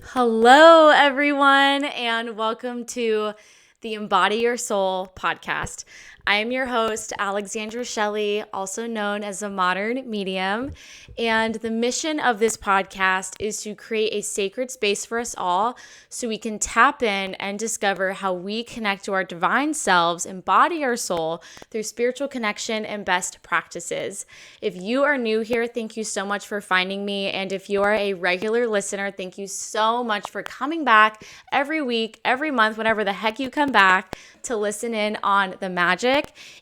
Hello, everyone, and welcome to the Embody Your Soul podcast. I am your host, Alexandra Shelley, also known as the Modern Medium. And the mission of this podcast is to create a sacred space for us all so we can tap in and discover how we connect to our divine selves, embody our soul through spiritual connection and best practices. If you are new here, thank you so much for finding me. And if you are a regular listener, thank you so much for coming back every week, every month, whenever the heck you come back to listen in on the magic.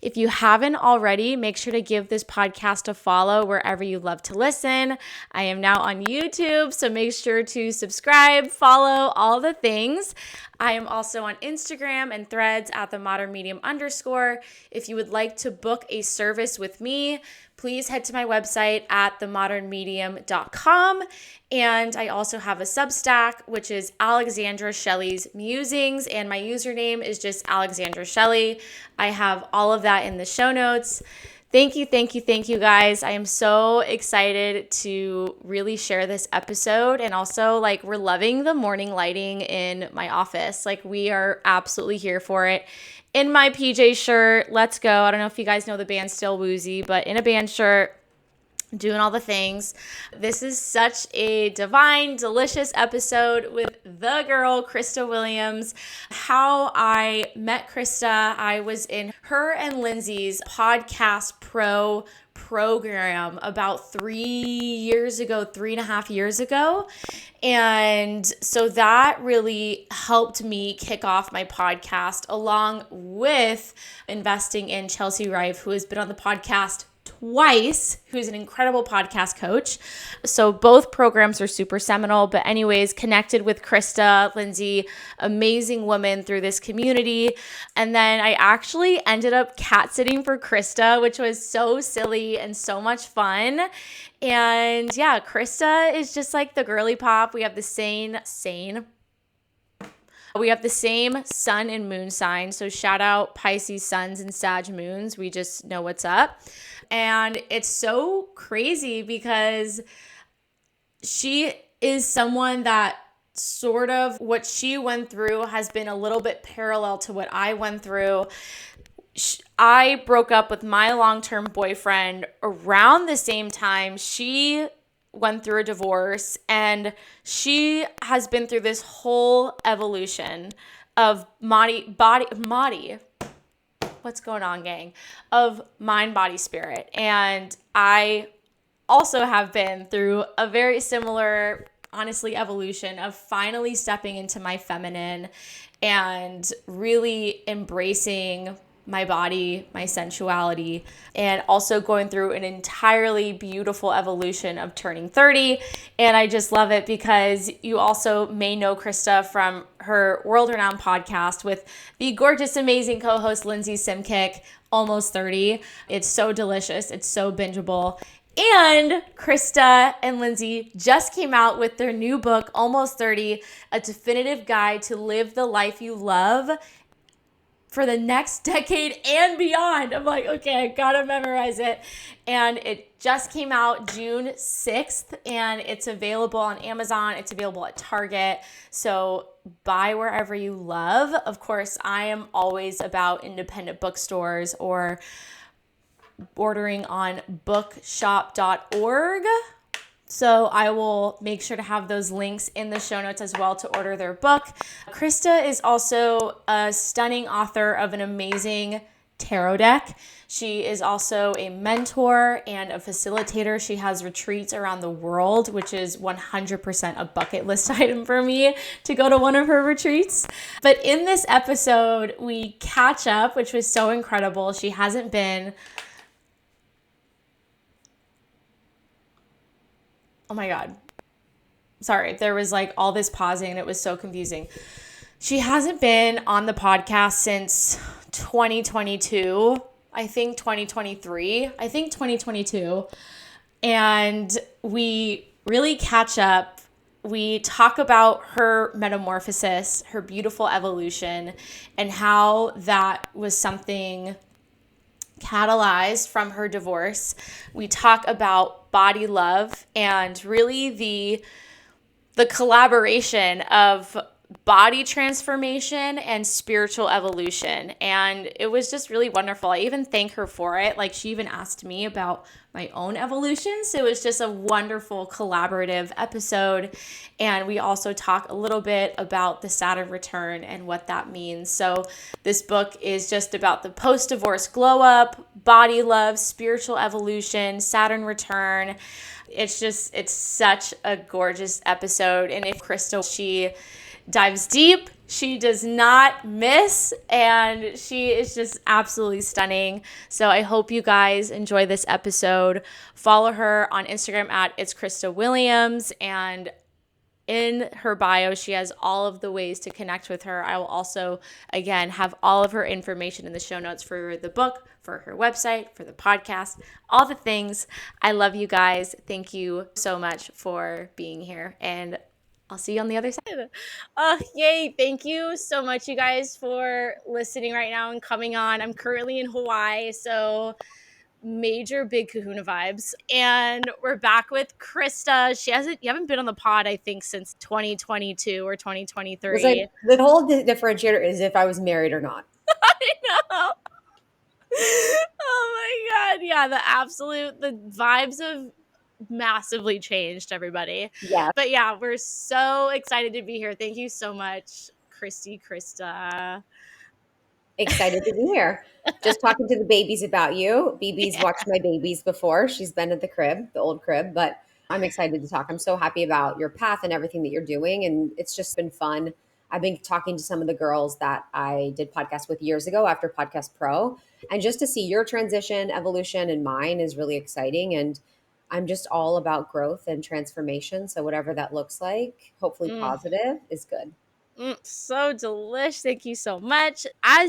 If you haven't already, make sure to give this podcast a follow wherever you love to listen. I am now on YouTube, so make sure to subscribe, follow, all the things. I am also on Instagram and Threads at @themodernmedium_. If you would like to book a service with me, please head to my website at themodernmedium.com. And I also have a Substack, which is Alexandra Shelley's Musings, and my username is just Alexandra Shelley. I have all of that in the show notes. Thank you, guys. I am so excited to really share this episode. And also, we're loving the morning lighting in my office. We are absolutely here for it. In my PJ shirt, let's go. I don't know if you guys know the band Still Woozy, but in a band shirt, doing all the things. This is such a divine, delicious episode with the girl, Krista Williams. How I met Krista, I was in her and Lindsey's Podcast Pro program about 3.5 years ago. And so that really helped me kick off my podcast, along with investing in Chelsea Rife, who has been on the podcast twice, who's an incredible podcast coach. So both programs are super seminal. But anyways, connected with Krista, Lindsey, amazing woman through this community. And then I actually ended up cat sitting for Krista, which was so silly and so much fun. And yeah, Krista is just like the girly pop. We have the same sun and moon sign. So shout out Pisces suns and Sag moons. We just know what's up. And it's so crazy because she is someone that sort of what she went through has been a little bit parallel to what I went through. I broke up with my long-term boyfriend around the same time she went through a divorce, and she has been through this whole evolution of what's going on, gang? Of mind, body, spirit. And I also have been through a very similar, honestly, evolution of finally stepping into my feminine and really embracing my body, my sensuality, and also going through an entirely beautiful evolution of turning 30. And I just love it because you also may know Krista from her world-renowned podcast with the gorgeous, amazing co-host Lindsey Simcik, Almost 30. It's so delicious. It's so bingeable. And Krista and Lindsey just came out with their new book, Almost 30, a definitive guide to live the life you love for the next decade and beyond. I'm like, okay, I gotta memorize it. And it just came out June 6th, and it's available on Amazon. It's available at Target. So buy wherever you love. Of course, I am always about independent bookstores or ordering on bookshop.org. So I will make sure to have those links in the show notes as well to order their book. Krista is also a stunning author of an amazing tarot deck. She is also a mentor and a facilitator. She has retreats around the world, which is 100% a bucket list item for me to go to one of her retreats. But in this episode, we catch up, which was so incredible. She hasn't been... Oh my God. Sorry, there was all this pausing and it was so confusing. She hasn't been on the podcast since 2022. I think 2022. And we really catch up. We talk about her metamorphosis, her beautiful evolution, and how that was something catalyzed from her divorce. We talk about body love and really the the collaboration of body transformation and spiritual evolution. And it was just really wonderful. I even thank her for it. Like, she even asked me about my own evolution. So it was just a wonderful collaborative episode. And we also talk a little bit about the Saturn return and what that means. So this book is just about the post-divorce glow up, body love, spiritual evolution, Saturn return. It's such a gorgeous episode. And if Krista, she dives deep, she does not miss, and she is just absolutely stunning. So I hope you guys enjoy this episode. Follow her on Instagram at It's Krista Williams, and in her bio, she has all of the ways to connect with her. I will also, again, have all of her information in the show notes for the book, for her website, for the podcast, all the things. I love you guys. Thank you so much for being here, and I'll see you on the other side. Yay. Thank you so much, you guys, for listening right now and coming on. I'm currently in Hawaii, so major big kahuna vibes. And we're back with Krista. You haven't been on the pod, I think, since 2022 or 2023. Was like the whole differentiator is if I was married or not. I know. Oh my God. Yeah, the vibes have massively changed, everybody. Yeah. But yeah, we're so excited to be here. Thank you so much, Krista. Excited to be here. Just talking to the babies about you. BB's watched my babies before. She's been at the crib, the old crib, but I'm excited to talk. I'm so happy about your path and everything that you're doing. And it's just been fun. I've been talking to some of the girls that I did podcasts with years ago after Podcast Pro. And just to see your transition, evolution, and mine is really exciting. And I'm just all about growth and transformation. So whatever that looks like, hopefully positive, is good. So delish. Thank you so much.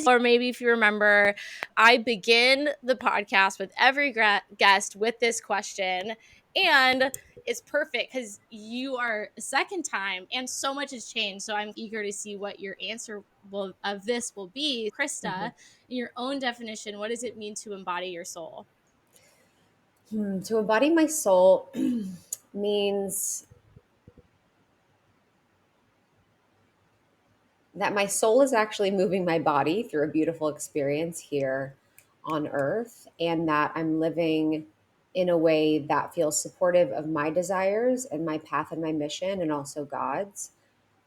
Or maybe if you remember, I begin the podcast with every guest with this question. And it's perfect because you are a second time and so much has changed. So I'm eager to see what your answer of this will be. Krista, in your own definition, what does it mean to embody your soul? To embody my soul means that my soul is actually moving my body through a beautiful experience here on earth, and that I'm living in a way that feels supportive of my desires and my path and my mission, and also God's,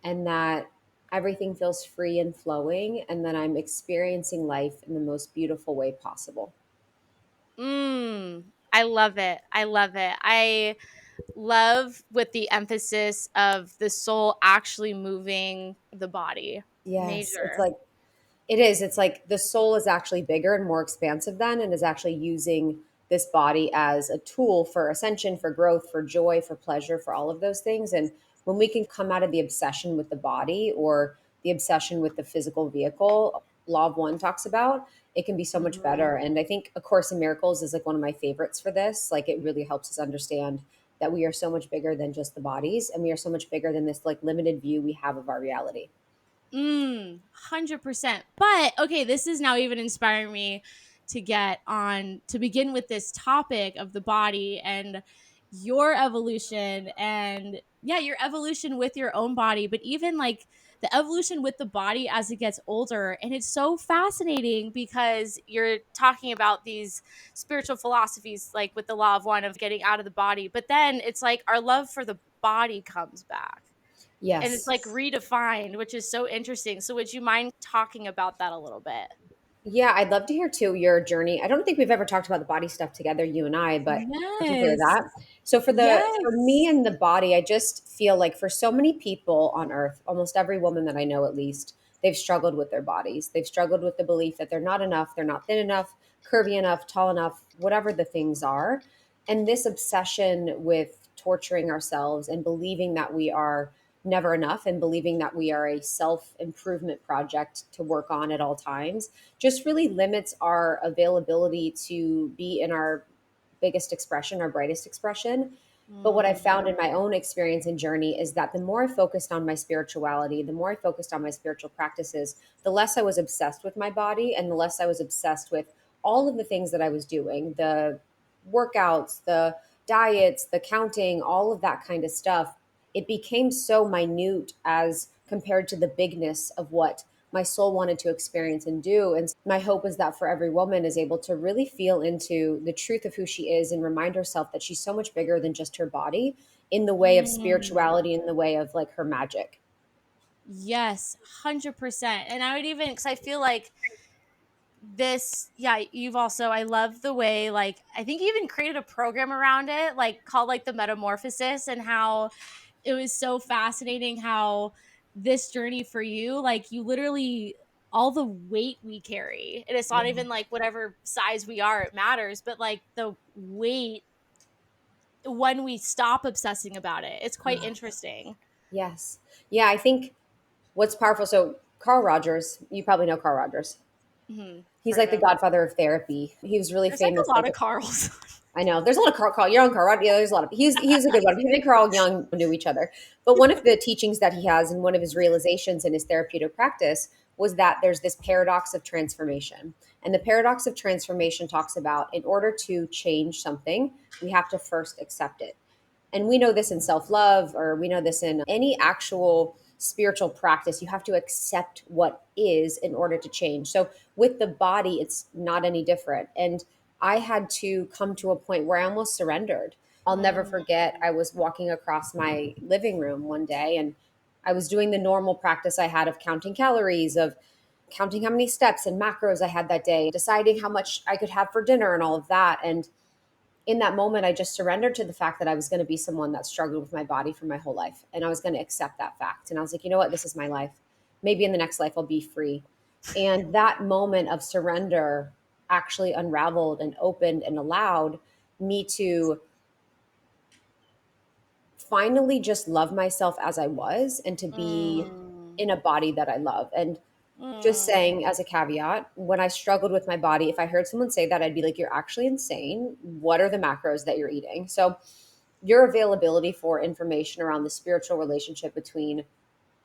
and that everything feels free and flowing, and that I'm experiencing life in the most beautiful way possible. I love it. I love it. I love with the emphasis of the soul actually moving the body. Yes, it's Major. like it is. It's like the soul is actually bigger and more expansive then, and is actually using this body as a tool for ascension, for growth, for joy, for pleasure, for all of those things. And when we can come out of the obsession with the body or the obsession with the physical vehicle, Law of One talks about, it can be so much better. And I think A Course in Miracles is like one of my favorites for this. Like, it really helps us understand that we are so much bigger than just the bodies, and we are so much bigger than this like limited view we have of our reality. 100%. But okay, this is now even inspiring me to get on to begin with this topic of the body and your evolution, and yeah, your evolution with your own body, but even like the evolution with the body as it gets older. And it's so fascinating because you're talking about these spiritual philosophies, like with the Law of One, of getting out of the body, but then it's like our love for the body comes back and it's Yes. like redefined, which is so interesting. So would you mind talking about that a little bit? Yeah, I'd love to hear too your journey. I don't think we've ever talked about the body stuff together, you and I, but I'd love to hear Yes. that. So for me Yes. and the body, I just feel like for so many people on earth, almost every woman that I know at least, they've struggled with their bodies. They've struggled with the belief that they're not enough, they're not thin enough, curvy enough, tall enough, whatever the things are. And this obsession with torturing ourselves and believing that we are never enough, and believing that we are a self improvement project to work on at all times, just really limits our availability to be in our biggest expression, our brightest expression. But what I found in my own experience and journey is that the more I focused on my spirituality, the more I focused on my spiritual practices, the less I was obsessed with my body, and the less I was obsessed with all of the things that I was doing, the workouts, the diets, the counting, all of that kind of stuff. it became so minute as compared to the bigness of what my soul wanted to experience and do. And my hope is that for every woman is able to really feel into the truth of who she is and remind herself that she's so much bigger than just her body in the way of Mm. spirituality, in the way of like her magic. Yes, 100%. And I would even, because I feel like this, yeah, you've also, I love the way, like, I think you even created a program around it, like called like the Metamorphosis, and how it was so fascinating how this journey for you, like, you literally, all the weight we carry, and it's not Yeah. even like whatever size we are, it matters, but like the weight when we stop obsessing about it, it's quite interesting. Yes. Yeah, I think what's powerful. So Carl Rogers, you probably know Carl Rogers. Mm-hmm. He's Heard like the him. godfather of therapy. He was really There's like famous. a lot Like of Carls. I know there's a lot of Carl. You're on Carl. Rogers. Yeah, there's a lot of. He's a good one. Him and Carl Jung knew each other. But one of the teachings that he has, and one of his realizations in his therapeutic practice, was that there's this paradox of transformation. And the paradox of transformation talks about in order to change something, we have to first accept it. And we know this in self love, or we know this in any actual spiritual practice. You have to accept what is in order to change. So with the body, it's not any different. And I had to come to a point where I almost surrendered. I'll never Mm. forget, I was walking across my living room one day and I was doing the normal practice I had of counting calories, of counting how many steps and macros I had that day, deciding how much I could have for dinner and all of that. And in that moment, I just surrendered to the fact that I was going to be someone that struggled with my body for my whole life. And I was going to accept that fact. And I was like, you know what? This is my life. Maybe in the next life, I'll be free. And that moment of surrender actually unraveled and opened and allowed me to finally just love myself as I was and to be Mm. in a body that I love. And just Mm. saying as a caveat, when I struggled with my body, if I heard someone say that, I'd be like, you're actually insane. What are the macros that you're eating? So, your availability for information around the spiritual relationship between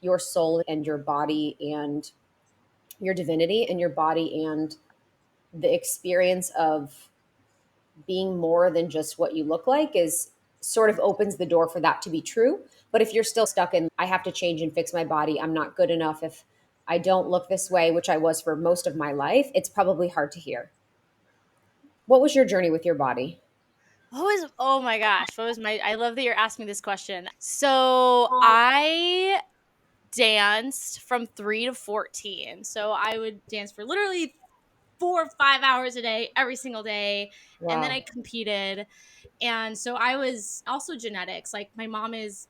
your soul and your body and your divinity and your body and the experience of being more than just what you look like is sort of opens the door for that to be true. But if you're still stuck in, I have to change and fix my body, I'm not good enough if I don't look this way, which I was for most of my life, it's probably hard to hear. What was your journey with your body? Oh my gosh, what was my, I love that you're asking me this question. So I danced from 3 to 14. So I would dance for literally 4 or 5 hours a day, every single day. And then Wow. I competed. And so I was also genetics. Like my mom is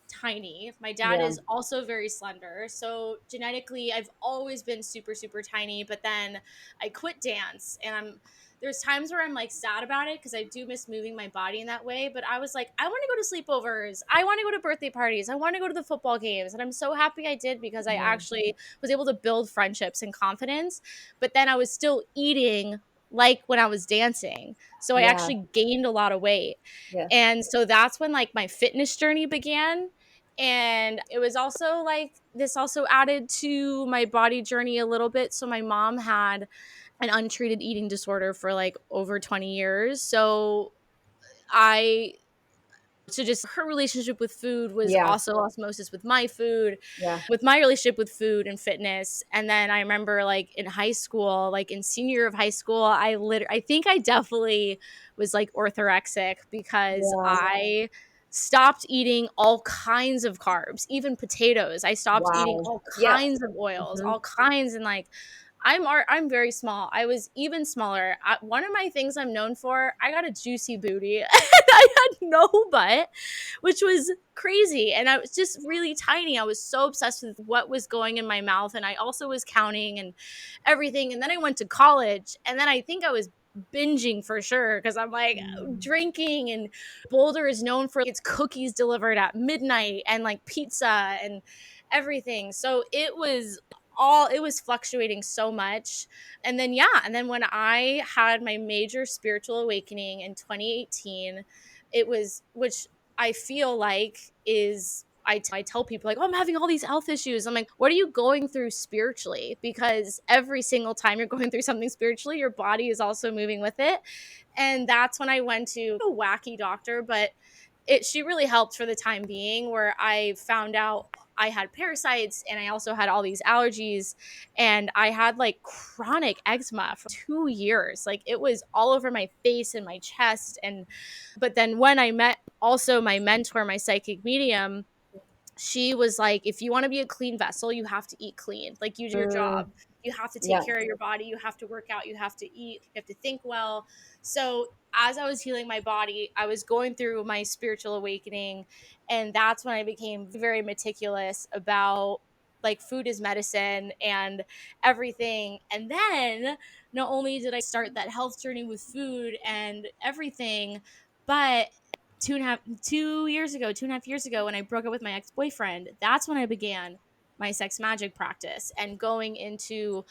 tiny. My dad Yeah. is also very slender. So genetically, I've always been super, super tiny. But then I quit dance, and there's times where I'm like sad about it because I do miss moving my body in that way. But I was like, I want to go to sleepovers. I want to go to birthday parties. I want to go to the football games. And I'm so happy I did because I Yeah. actually was able to build friendships and confidence. But then I was still eating like when I was dancing. So I Yeah. actually gained a lot of weight. Yeah. And so that's when like my fitness journey began. And it was also like this also added to my body journey a little bit. So my mom had an untreated eating disorder for like over 20 years. I so just her relationship with food was Yeah. also osmosis with my food, Yeah. with my relationship with food and fitness. And then I remember like in high school, like in senior year of high school, I think I definitely was like orthorexic because Yeah. I stopped eating all kinds of carbs, even potatoes. I stopped eating Wow. all Yeah. kinds of oils, Hmm. all kinds, and like I'm very small. I was even smaller. One of my things I'm known for, I got a juicy booty. And I had no butt, which was crazy. And I was just really tiny. I was so obsessed with what was going in my mouth. And I also was counting and everything. And then I went to college. And then I think I was binging for sure because I'm like drinking. And Boulder is known for its cookies delivered at midnight and like pizza and everything. So it was fluctuating so much. And then and then when I had my major spiritual awakening in 2018, it was, which I feel like is, I tell people like, oh, I'm having all these health issues. I'm like, what are you going through spiritually? Because every single time you're going through something spiritually, your body is also moving with it. And that's when I went to a wacky doctor, but she really helped for the time being, where I found out I had parasites and I also had all these allergies, and I had like chronic eczema for 2 years. Like it was all over my face and my chest. And but then when I met also my mentor, my psychic medium, she was like, if you want to be a clean vessel, you have to eat clean. Like you do your job. Mm, You have to take yeah. care of your body. You have to work out. You have to eat. You have to think well. So as I was healing my body, I was going through my spiritual awakening. And that's when I became very meticulous about like food is medicine and everything. And then not only did I start that health journey with food and everything, but 2.5 years ago, when I broke up with my ex-boyfriend, that's when I began my sex magic practice and going into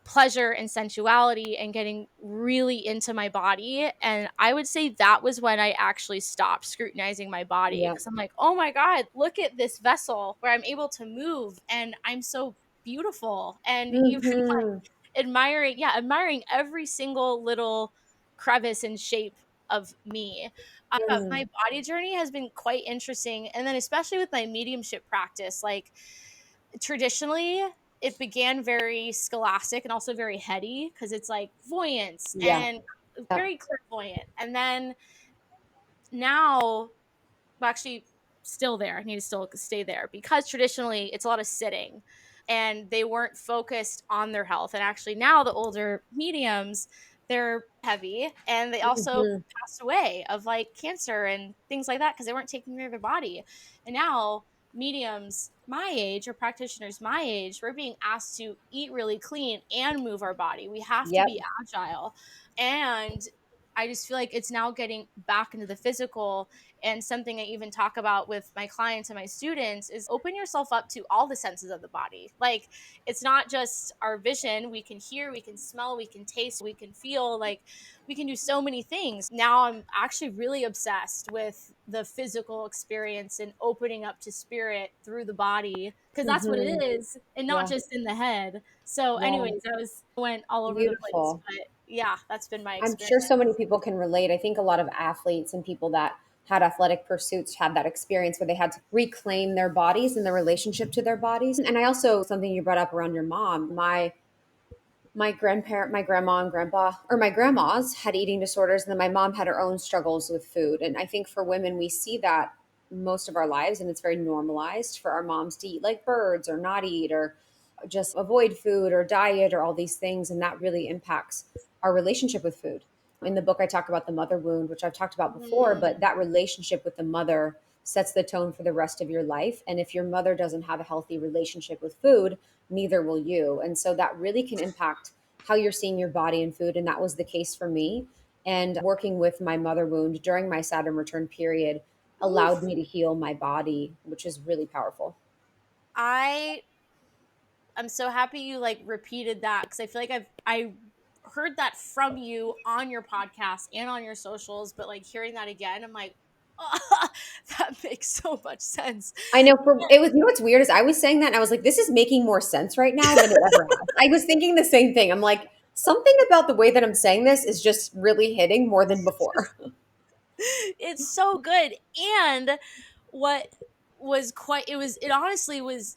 pleasure and sensuality and getting really into my body. And I would say that was when I actually stopped scrutinizing my body, Yeah. because I'm like, oh my God, look at this vessel where I'm able to move and I'm so beautiful. And even Hmm. admiring every single little crevice and shape of me. Mm, My body journey has been quite interesting. And then, especially with my mediumship practice, like traditionally, it began very scholastic and also very heady because it's like voyance yeah. and Yeah. very clairvoyant. And then now, well, actually, still there. I need to still stay there because traditionally it's a lot of sitting and they weren't focused on their health. And actually, now the older mediums, they're heavy and they also Hmm. passed away of like cancer and things like that because they weren't taking care of their body. And now, mediums my age or practitioners my age, we're being asked to eat really clean and move our body. We have to Yep. be agile. And I just feel like it's now getting back into the physical. And something I even talk about with my clients and my students is open yourself up to all the senses of the body. Like it's not just our vision. We can hear, we can smell, we can taste, we can feel, like we can do so many things. Now I'm actually really obsessed with the physical experience and opening up to spirit through the body because that's what Hmm. it is and not Yeah. just in the head. So Yeah. anyways, went all over the place, Beautiful. but yeah, that's been my I'm experience. sure so many people can relate. I think a lot of athletes and people that had athletic pursuits had that experience where they had to reclaim their bodies and their relationship to their bodies. And I also, something you brought up around your mom, my grandparent, my grandma and grandpa, or my grandmas had eating disorders, and then my mom had her own struggles with food. And I think for women, we see that most of our lives, and it's very normalized for our moms to eat like birds or not eat or just avoid food or diet or all these things. And that really impacts our relationship with food. In the book, I talk about the mother wound, which I've talked about before, but Mm. that relationship with the mother sets the tone for the rest of your life. And if your mother doesn't have a healthy relationship with food, neither will you. And so that really can impact how you're seeing your body and food. And that was the case for me. And working with my mother wound during my Saturn return period allowed Oof. me to heal my body, which is really powerful. I I'm so happy you like repeated that because I feel like I heard that from you on your podcast and on your socials, but like hearing that again, I'm like, oh, that makes so much sense. I know for it was, you know what's weird is I was saying that and I was like, this is making more sense right now than it ever has. I was thinking the same thing. I'm like, something about the way that I'm saying this is just really hitting more than before. It's so good. And what was quite it honestly was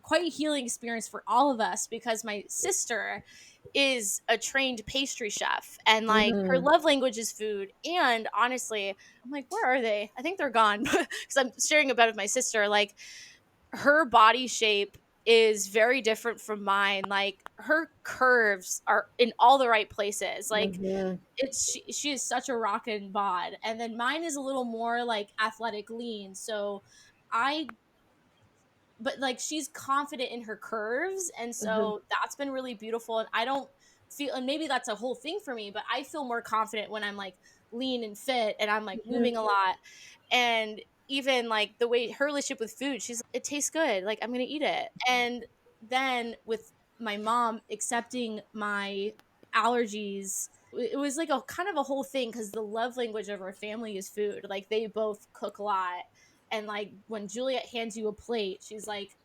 quite a healing experience for all of us because my sister is a trained pastry chef and like her Hmm. love language is food. And honestly, I'm like, where are they? I think they're gone because I'm sharing a bed with my sister. Like her body shape is very different from mine. Like her curves are in all the right places. Like Hmm. she is such a rockin' bod, and then mine is a little more like athletic lean. So I but like she's confident in her curves, and Hmm. so that's been really beautiful. And I don't feel, and maybe that's a whole thing for me, but I feel more confident when I'm like lean and fit and I'm like Hmm. moving a lot. And even like the way her relationship with food, she's it tastes good, like I'm gonna eat it. And then with my mom accepting my allergies, it was like a kind of a whole thing because the love language of our family is food. Like they both cook a lot, and like when Juliet hands you a plate, she's like,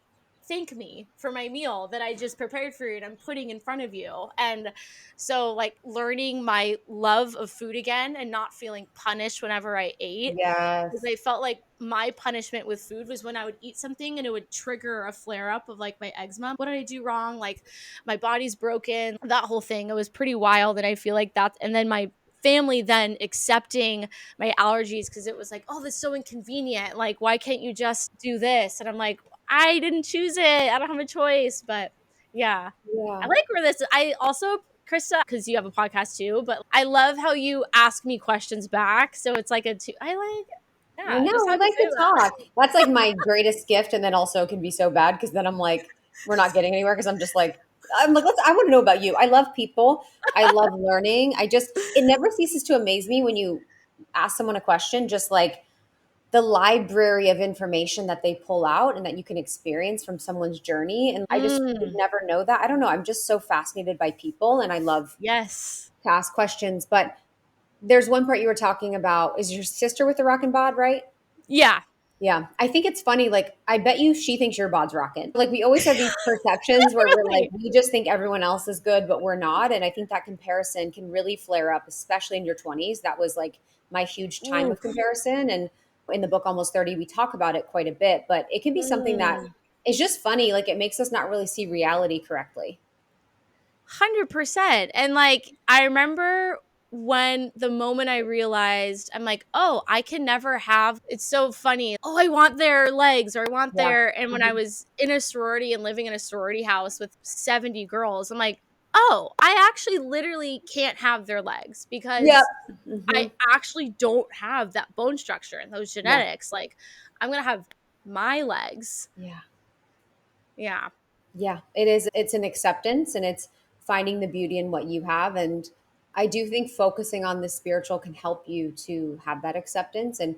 thank me for my meal that I just prepared for you and I'm putting in front of you. And so like learning my love of food again and not feeling punished whenever I ate, because Yes. I felt like my punishment with food was when I would eat something and it would trigger a flare up of like my eczema. What did I do wrong? Like my body's broken, that whole thing. It was pretty wild. And I feel like that's, and then my family then accepting my allergies because it was like, oh, that's so inconvenient. Like, why can't you just do this? And I'm like, I didn't choose it. I don't have a choice. But yeah, I Yeah. like where this, I also, Krista, because you have a podcast too, but I love how you ask me questions back. So it's like I like, I yeah, know. just I have to like say to that. talk. That's like my greatest gift. And then also it can be so bad because then I'm like, we're not getting anywhere because I'm like, I want to know about you. I love people. I love learning. It never ceases to amaze me when you ask someone a question, just like the library of information that they pull out and that you can experience from someone's journey. And I just would Mm, never know that. I don't know. I'm just so fascinated by people and I love yes. to ask questions. But there's one part you were talking about is your sister with the rock and bod, right? Yeah. Yeah. I think it's funny. Like, I bet you she thinks your bod's rocking. Like, we always have these perceptions where we're like, Really? we just think everyone else is good, but we're not. And I think that comparison can really flare up, especially in your 20s. That was like my huge time Ooh. of comparison. And in the book, Almost 30, we talk about it quite a bit, but it can be something that Mm. is just funny. Like, it makes us not really see reality correctly. 100%. And like, I remember when the moment I realized, I'm like, oh, I can never have, it's so funny. Oh, I want their legs or I want Yeah. their, and when I Mhm. was in a sorority and living in a sorority house with 70 girls, I'm like, oh, I actually literally can't have their legs Yep. because I Hmm. actually don't have that bone structure and those Yeah. genetics. Like, I'm going to have my legs. Yeah. Yeah. Yeah, it is. It's an acceptance and it's finding the beauty in what you have. And I do think focusing on the spiritual can help you to have that acceptance and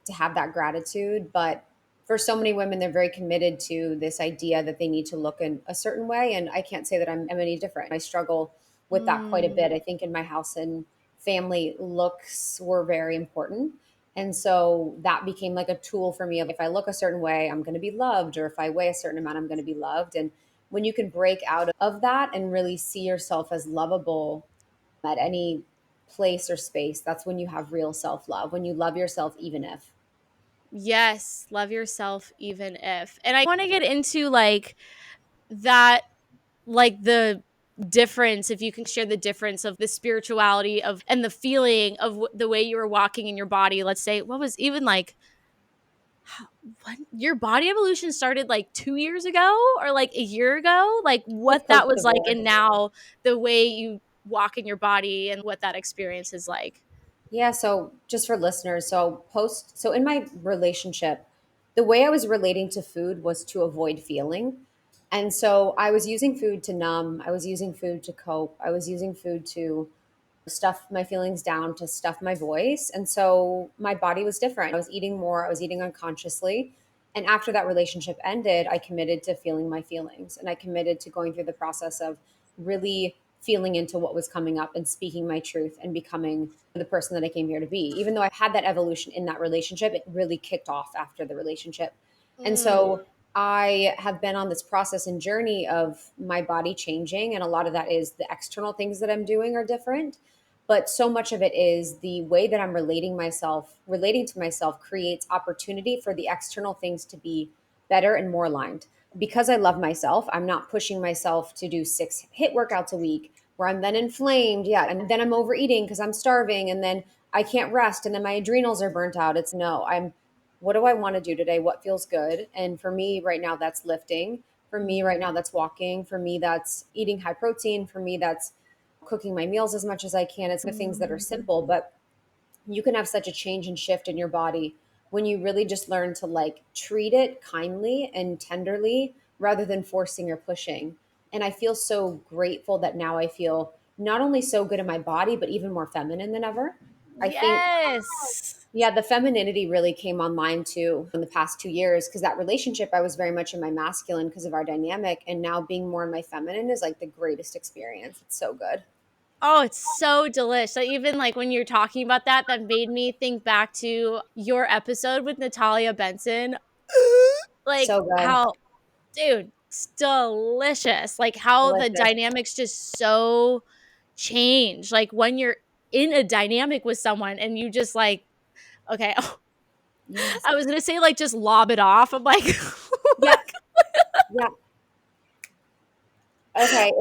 to have that gratitude. But for so many women, they're very committed to this idea that they need to look in a certain way. And I can't say that I'm any different. I struggle with that quite a Mm, bit. I think in my house and family, looks were very important. And so that became like a tool for me of if I look a certain way, I'm going to be loved, or if I weigh a certain amount, I'm going to be loved. And when you can break out of that and really see yourself as lovable at any place or space, that's when you have real self love, when you love yourself, even if. yes. Love yourself, even if. And I want to get into like, that, like the difference, if you can share the difference of the spirituality of and the feeling of the way you were walking in your body. Let's say, what was even like, what, your body evolution started like 2 years ago or like a year ago, like Like what that post was like, divorce. and now the way you walk in your body and what that experience is like. Yeah, so just for listeners, so in my relationship, the way I was relating to food was to avoid feeling. And so I was using food to numb, I was using food to cope, I was using food to stuff my feelings down, to stuff my voice. And so my body was different. I was eating more, I was eating unconsciously. And after that relationship ended, I committed to feeling my feelings and I committed to going through the process of really feeling into what was coming up and speaking my truth and becoming the person that I came here to be. Even though I had that evolution in that relationship, it really kicked off after the relationship. And Mm, so I have been on this process and journey of my body changing. And a lot of that is the external things that I'm doing are different, but so much of it is the way that I'm relating to myself creates opportunity for the external things to be better and more aligned. Because I love myself, I'm not pushing myself to do 6 hit workouts a week where I'm then inflamed. Yeah. And then I'm overeating because I'm starving and then I can't rest and then my adrenals are burnt out. It's no, what do I want to do today? What feels good? And for me right now, that's lifting. For me right now, that's walking. For me, that's eating high protein. For me, that's cooking my meals as much as I can. It's the things that are simple, but you can have such a change and shift in your body when you really just learn to like treat it kindly and tenderly rather than forcing or pushing. And I feel so grateful that now I feel not only so good in my body, but even more feminine than ever. I think, yes. yeah, the femininity really came online too in the past 2 years because that relationship, I was very much in my masculine because of our dynamic. And now being more in my feminine is like the greatest experience. It's so good. Oh, it's so delish. Like even like when you're talking about that, that made me think back to your episode with Natalia Benson. Like So good. how dude, it's delicious. Like how the Delicious. dynamics just so change. Like when you're in a dynamic with someone and you just like, okay, Yes. I was gonna say like just lob it off. I'm like, Yeah. Yeah. Okay.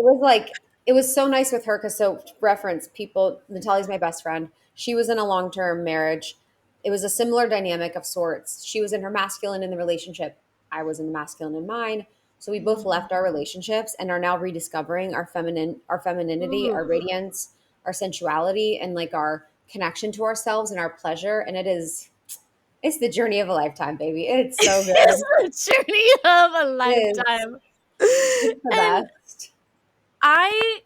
It was so nice with her because, so reference people, Natalie's my best friend. She was in a long term marriage. It was a similar dynamic of sorts. She was in her masculine in the relationship. I was in the masculine in mine. So we both left our relationships and are now rediscovering our femininity, ooh, our radiance, our sensuality, and like our connection to ourselves and our pleasure. And it's the journey of a lifetime, baby. It's so good. it's the journey of a It is. lifetime. It's the And best. I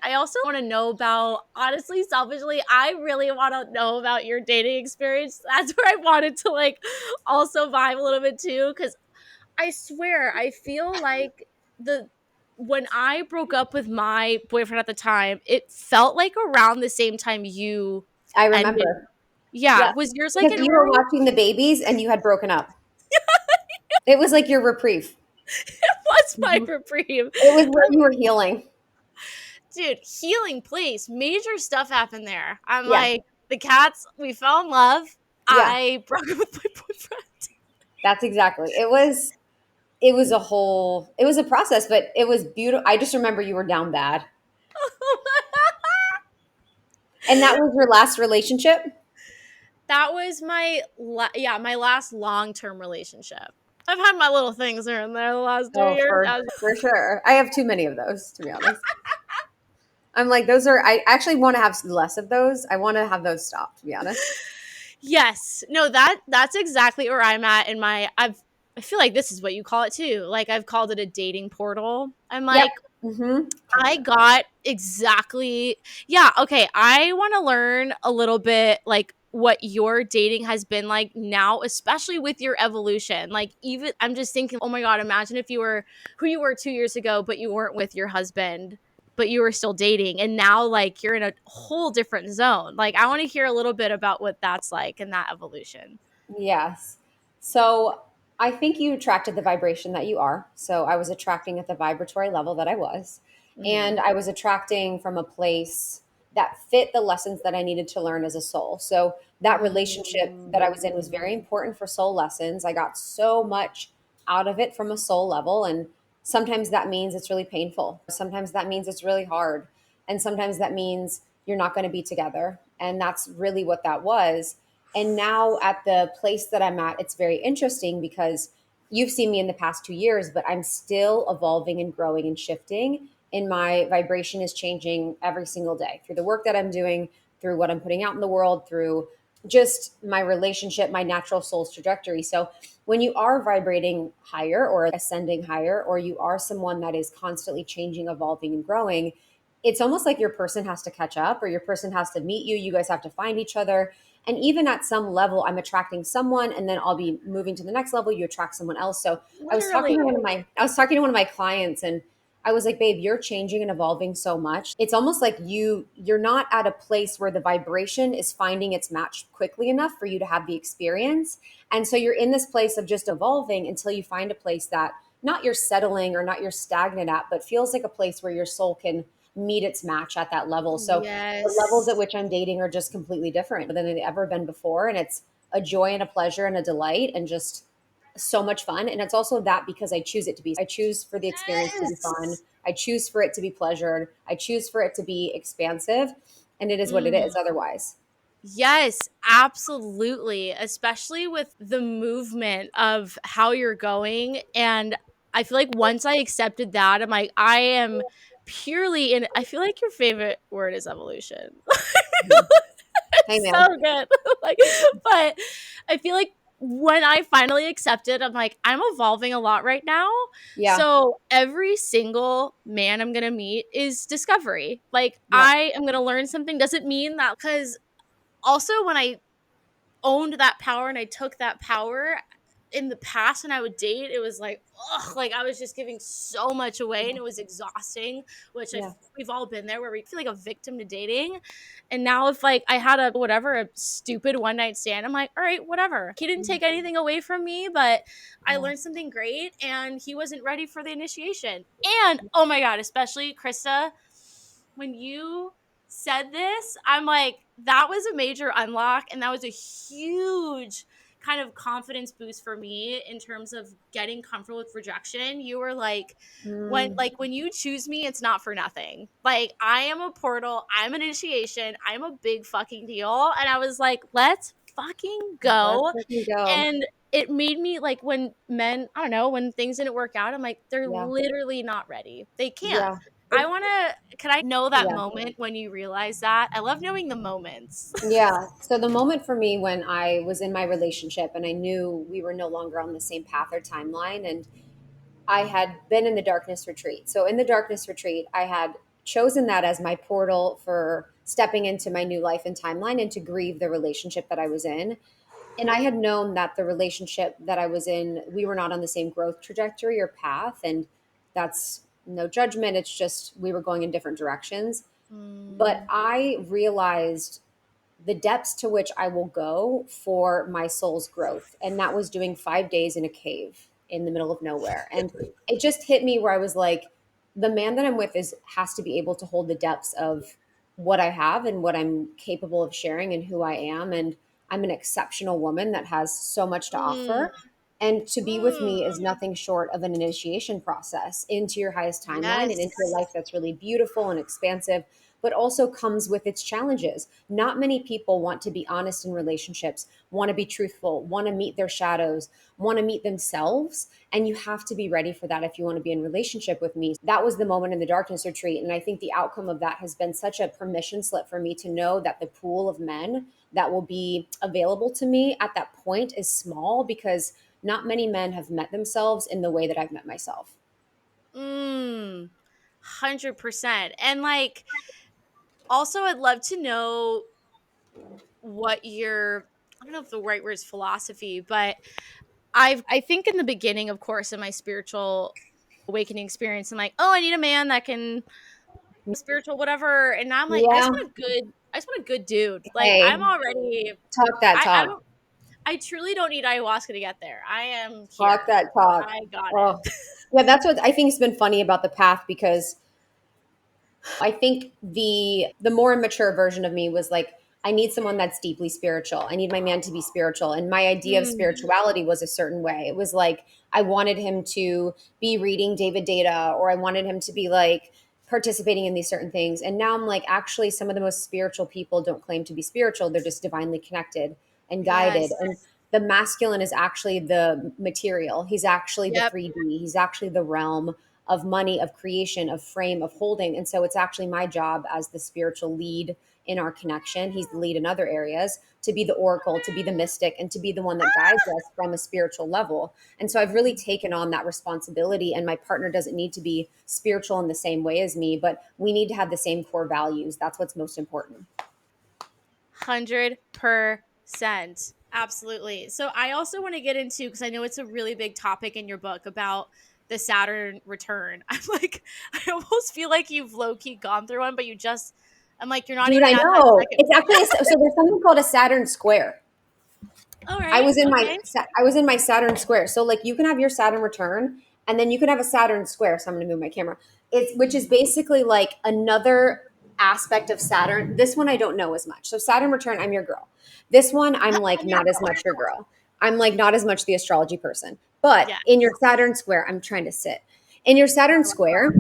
I also want to know about, honestly, selfishly, I really want to know about your dating experience. That's where I wanted to like also vibe a little bit too, because I swear I feel like the when I broke up with my boyfriend at the time, it felt like around the same time you I ended. remember. Yeah, Yeah. was yours like Because an you were early? watching the babies and you had broken up. It was like your reprieve. It was my Mhm. reprieve. It was where you were healing. Dude, healing place. Major stuff happened there. I'm Yeah. like, the cats, we fell in love. Yeah. I broke up with my boyfriend. That's exactly. It was a whole it was a process, but it was beautiful. I just remember you were down bad. And that was your last relationship? That was my last long-term relationship. I've had my little things here and there the last 2 years. For sure. I have too many of those, to be honest. I'm like, those are I actually want to have less of those. I want to have those stop, to be honest. Yes. No, that's exactly where I'm at in my I feel like this is what you call it too. Like I've called it a dating portal. I'm Yep. like, For I sure. got exactly. Yeah, okay. I want to learn a little bit like what your dating has been like now, especially with your evolution. Like even I'm just thinking, oh my god, imagine if you were who you were 2 years ago but you weren't with your husband, but you were still dating and now like you're in a whole different zone. Like I want to hear a little bit about what that's like and that evolution. Yes. So I think you attracted the vibration that you are. So I was attracting at the vibratory level that I was. And Mhm. I was attracting from a place that fit the lessons that I needed to learn as a soul. So that relationship that I was in was very Mm. important for soul lessons. I got so much out of it from a soul level. And sometimes that means it's really painful. Sometimes that means it's really hard. And sometimes that means you're not going to be together. And that's really what that was. And now at the place that I'm at, it's very interesting because you've seen me in the past 2 years, but I'm still evolving and growing and shifting. And my vibration is changing every single day through the work that I'm doing, through what I'm putting out in the world, through just my relationship, my natural soul's trajectory. So when you are vibrating higher or ascending higher, or you are someone that is constantly changing, evolving, and growing, it's almost like your person has to catch up or your person has to meet you. You guys have to find each other. And even at some level, I'm attracting someone and then I'll be moving to the next level. You attract someone else. So Literally. I was talking to one of my clients and I was like, babe, you're changing and evolving so much. It's almost like you're not at a place where the vibration is finding its match quickly enough for you to have the experience. And so you're in this place of just evolving until you find a place that not you're settling or not you're stagnant at, but feels like a place where your soul can meet its match at that level. So the levels at Yes. which I'm dating are just completely different than they've ever been before. And it's a joy and a pleasure and a delight and just so much fun. And it's also that because I choose it to be. I choose for the experience to be fun. Yes. I choose for it to be pleasured. I choose for it to be expansive. And it is what it is Mm. otherwise. Yes, absolutely. Especially with the movement of how you're going. And I feel like once I accepted that, I'm like, I am purely in. I feel like your favorite word is evolution. Hey, It's so man. good. Like, but I feel like when I finally accepted, I'm like, I'm evolving a lot right now. Yeah. So every single man I'm gonna meet is discovery. Like Yep. I am gonna learn something. Doesn't mean that because also when I owned that power and I took that power, in the past when I would date, it was like, ugh, like I was just giving so much away and it was exhausting, which Yeah. we've all been there where we feel like a victim to dating. And now if like I had a stupid one night stand, I'm like, all right, whatever. He didn't take anything away from me, but I Yeah. learned something great and he wasn't ready for the initiation. And oh my God, especially Krista, when you said this, I'm like, that was a major unlock and that was a huge kind of confidence boost for me in terms of getting comfortable with rejection. You were like, Mm, when you choose me, it's not for nothing. Like I am a portal, I'm an initiation, I'm a big fucking deal. And I was like, let's fucking let's go. let me go. And it made me like when men, I don't know, when things didn't work out, I'm like, they're Yeah. literally not ready. They can't. Yeah. I want to, can I know that Yeah. moment when you realize that? I love knowing the moments. Yeah. So the moment for me when I was in my relationship and I knew we were no longer on the same path or timeline, and I had been in the darkness retreat. So in the darkness retreat, I had chosen that as my portal for stepping into my new life and timeline and to grieve the relationship that I was in. And I had known that the relationship that I was in, we were not on the same growth trajectory or path. And that's no judgment. It's just we were going in different directions. But Mm, I realized the depths to which I will go for my soul's growth. And that was doing 5 days in a cave in the middle of nowhere. And it just hit me where I was like, the man that I'm with has to be able to hold the depths of what I have and what I'm capable of sharing and who I am. And I'm an exceptional woman that has so much to mm, offer. And to be with mm. me is nothing short of an initiation process into your highest timeline and into a Yes. life that's really beautiful and expansive, but also comes with its challenges. Not many people want to be honest in relationships, want to be truthful, want to meet their shadows, want to meet themselves. And you have to be ready for that if you want to be in relationship with me. That was the moment in the darkness retreat. And I think the outcome of that has been such a permission slip for me to know that the pool of men that will be available to me at that point is small, because not many men have met themselves in the way that I've met myself. 100%. And like, also, I'd love to know what your, I don't know if the right word is philosophy, but I think in the beginning, of course, in my spiritual awakening experience, I'm like, oh, I need a man that can spiritual whatever. And now I'm like, Yeah. I just want a good dude. Like I'm Hey, already, talk that I talk. don't, I truly don't need ayahuasca to get there. I am Talk here. that talk. I got Oh, it. yeah, that's what I think has been funny about the path, because I think the more immature version of me was like, I need someone that's deeply spiritual. I need my man to be spiritual. And my idea of Mm, spirituality was a certain way. It was like I wanted him to be reading David Data, or I wanted him to be like participating in these certain things. And now I'm like, actually, some of the most spiritual people don't claim to be spiritual. They're just divinely connected and guided. yes. And the masculine is actually the material. He's actually the Yep. 3D. He's actually the realm of money, of creation, of frame, of holding. And so it's actually my job as the spiritual lead in our connection. He's the lead in other areas, to be the oracle, to be the mystic, and to be the one that guides us from a spiritual level. And so I've really taken on that responsibility. And my partner doesn't need to be spiritual in the same way as me, but we need to have the same core values. That's what's most important. 100%. Absolutely. So I also want to get into, because I know it's a really big topic in your book about the Saturn return. I'm like, I almost feel like you've low key gone through one, but I'm like, you're not Dude, even I at that know. second It's one. actually so there's something called a Saturn square. All I right. was in my Okay. I was in my Saturn square. So like you can have your Saturn return, and then you can have a Saturn square. So I'm going to move my camera. It's which is basically like another aspect of Saturn. This one I don't know as much. So Saturn return, I'm your girl. This one I'm like I'm your not as girl. much your girl. I'm like not as much the astrology person. But Yeah. in your Saturn square, I'm trying to sit. In your Saturn square,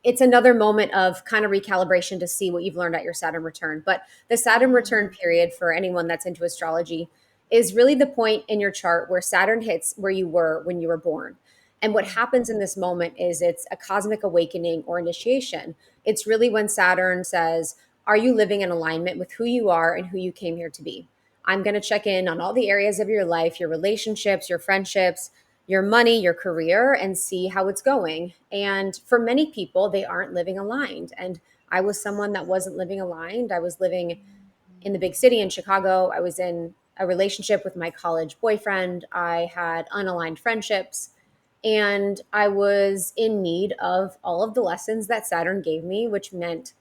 it's another moment of kind of recalibration to see what you've learned at your Saturn return. But the Saturn return Mm, period, for anyone that's into astrology, is really the point in your chart where Saturn hits where you were when you were born. And what mm, happens in this moment is it's a cosmic awakening or initiation. It's really when Saturn says, are you living in alignment with who you are and who you came here to be? I'm going to check in on all the areas of your life, your relationships, your friendships, your money, your career, and see how it's going. And for many people, they aren't living aligned. And I was someone that wasn't living aligned. I was living in the big city in Chicago. I was in a relationship with my college boyfriend. I had unaligned friendships. And I was in need of all of the lessons that Saturn gave me, which meant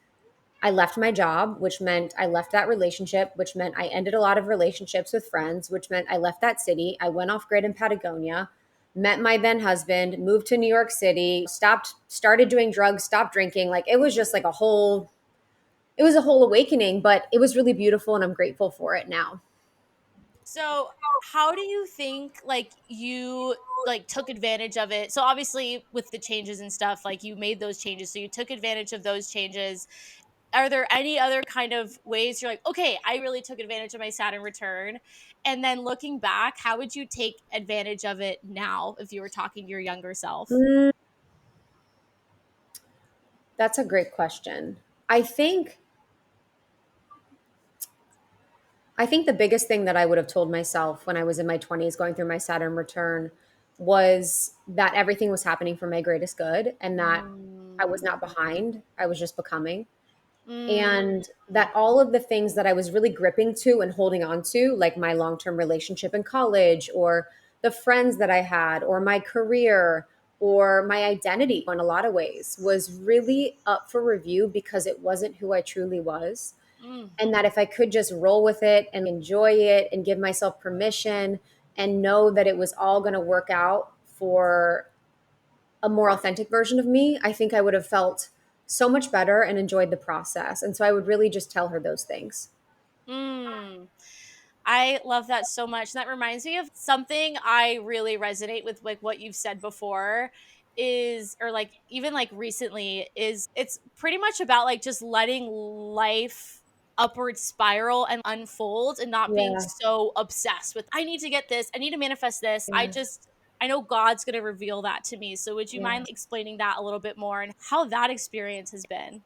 I left my job, which meant I left that relationship, which meant I ended a lot of relationships with friends, which meant I left that city. I went off grid in Patagonia, met my then husband, moved to New York City, started doing drugs, stopped drinking. Like it was just like it was a whole awakening, but it was really beautiful and I'm grateful for it now. So, how do you think like you like took advantage of it? So obviously with the changes and stuff, like you made those changes. So you took advantage of those changes. Are there any other kind of ways you're like, okay, I really took advantage of my Saturn return? And then looking back, how would you take advantage of it now if you were talking to your younger self? Mm, that's a great question. I think I think the biggest thing that I would have told myself when I was in my 20s going through my Saturn return was that everything was happening for my greatest good and that I was Mm, not behind. I was just becoming. mm, And that all of the things that I was really gripping to and holding on to, like my long term relationship in college, or the friends that I had, or my career, or my identity in a lot of ways, was really up for review because it wasn't who I truly was. mm, And that if I could just roll with it and enjoy it and give myself permission and know that it was all going to work out for a more authentic version of me, I think I would have felt so much better and enjoyed the process. And so I would really just tell her those things. mm. I love that so much. That reminds me of something I really resonate with, like what you've said before is, or like even like recently, is it's pretty much about like just letting life upward spiral and unfold and not being Yeah. so obsessed with, I need to get this, I need to manifest this. Yeah. I know God's going to reveal that to me. So would you Yeah. mind explaining that a little bit more and how that experience has been?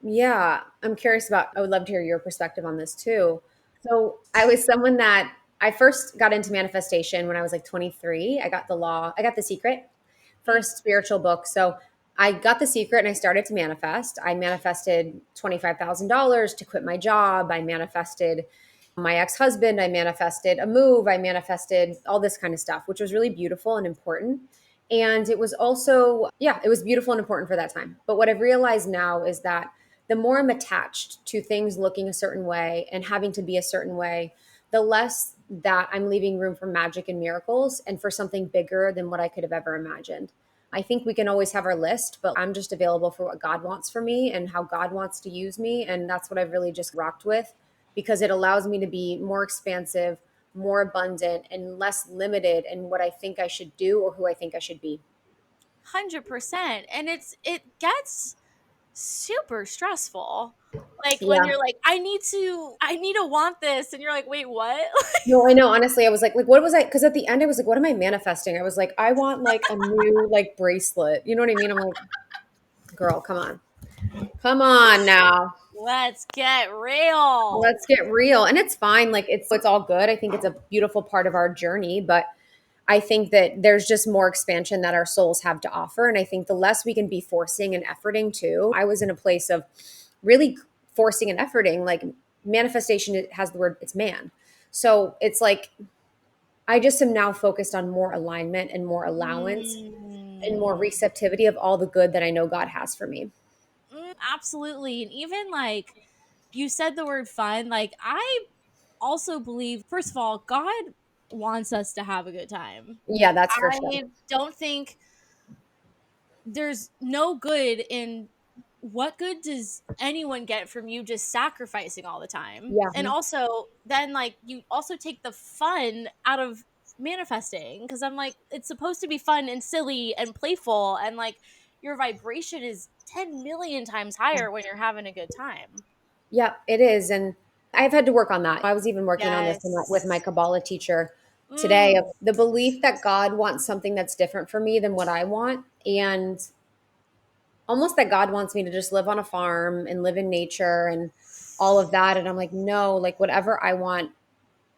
Yeah, I'm curious about, I would love to hear your perspective on this too. So, I was someone that I first got into manifestation when I was like 23. I got The Secret, Mm, first spiritual book. So, I got The Secret and I started to manifest. I manifested $25,000 to quit my job. I manifested my ex-husband. I manifested a move. I manifested all this kind of stuff, which was really beautiful and important. And it was also, yeah, it was beautiful and important for that time. But what I've realized now is that the more I'm attached to things looking a certain way and having to be a certain way, the less that I'm leaving room for magic and miracles and for something bigger than what I could have ever imagined. I think we can always have our list, but I'm just available for what God wants for me and how God wants to use me. And that's what I've really just rocked with because it allows me to be more expansive, more abundant, and less limited in what I think I should do or who I think I should be. 100%. And it gets super stressful. Like when Yeah. you're like, I need to want this. And you're like, wait, what? No, I know. Honestly, I was like, what was I? Because at the end, I was like, what am I manifesting? I was like, I want like a new like bracelet. You know what I mean? I'm like, girl, come on now. Let's get real. Let's get real. And it's fine. Like it's all good. I think it's a beautiful part of our journey, but I think that there's just more expansion that our souls have to offer. And I think the less we can be forcing and efforting too. I was in a place of really forcing and efforting. Like manifestation, it has the word, it's man. So it's like I just am now focused on more alignment and more allowance and more Mm, receptivity of all the good that I know God has for me. absolutely. And even like you said the word fun, like I also believe, first of all, God wants us to have a good time. Yeah, that's for sure. I don't think there's no good in, what good does anyone get from you just sacrificing all the time? Yeah. And also then like you also take the fun out of manifesting, because I'm like, it's supposed to be fun and silly and playful, and like your vibration is 10 million times higher when you're having a good time. Yeah, it is. And I've had to work on that. I was even working on this with my Yes. Kabbalah teacher today of Mm. the belief that God wants something that's different for me than what I want. And almost that God wants me to just live on a farm and live in nature and all of that. And I'm like, no, like whatever I want,